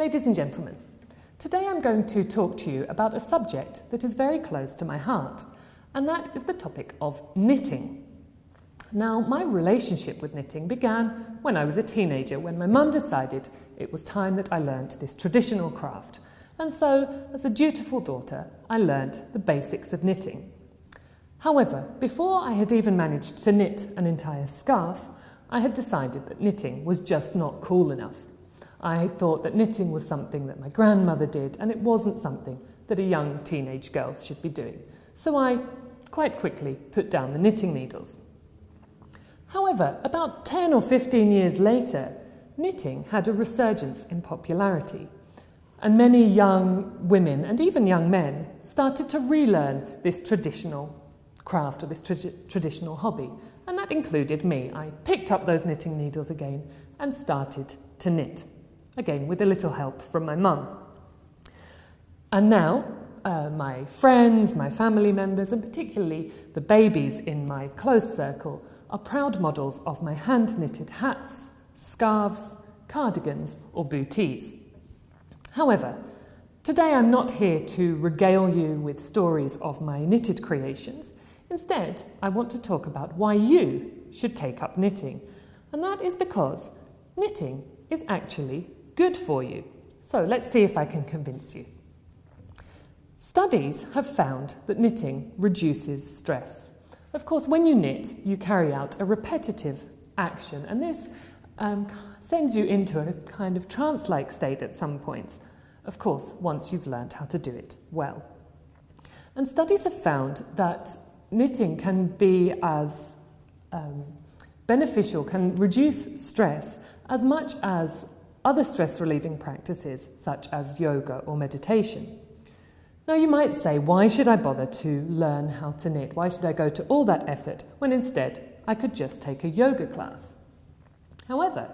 Ladies and gentlemen, today I'm going to talk to you about a subject that is very close to my heart, and that is the topic of knitting. Now, my relationship with knitting began when I was a teenager, when my mum decided it was time that I learnt this traditional craft. And so, as a dutiful daughter, I learnt the basics of knitting. However, before I had even managed to knit an entire scarf, I had decided that knitting was just not cool enough. I had thought that knitting was something that my grandmother did, and it wasn't something that a young teenage girl should be doing. So I quite quickly put down the knitting needles. However, about 10 or 15 years later, knitting had a resurgence in popularity, and many young women and even young men started to relearn this traditional craft or this traditional hobby, and that included me. I picked up those knitting needles again and started to knit, again with a little help from my mum. And now my friends, my family members, and particularly the babies in my close circle are proud models of my hand-knitted hats, scarves, cardigans or bootees. However, today I'm not here to regale you with stories of my knitted creations. Instead, I want to talk about why you should take up knitting. And that is because knitting is actually good for you. So let's see if I can convince you. Studies have found that knitting reduces stress. Of course, when you knit, you carry out a repetitive action, and this sends you into a kind of trance-like state at some points, of course, once you've learned how to do it well. And studies have found that knitting can be as beneficial, can reduce stress as much as other stress-relieving practices such as yoga or meditation. Now you might say, why should I bother to learn how to knit? Why should I go to all that effort when instead I could just take a yoga class? However,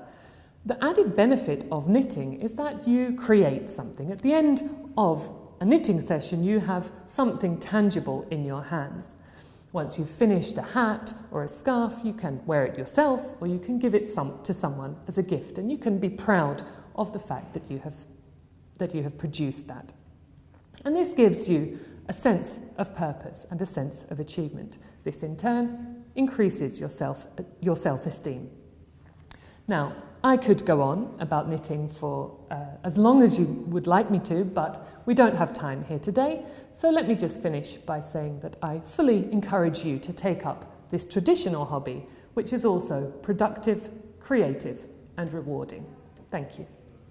the added benefit of knitting is that you create something. At the end of a knitting session, you have something tangible in your hands. Once you've finished a hat or a scarf, you can wear it yourself or you can give it to someone as a gift, and you can be proud of the fact that you have produced that. And this gives you a sense of purpose and a sense of achievement. This in turn increases your self-esteem. Now, I could go on about knitting for as long as you would like me to, but we don't have time here today. So let me just finish by saying that I fully encourage you to take up this traditional hobby, which is also productive, creative, and rewarding. Thank you.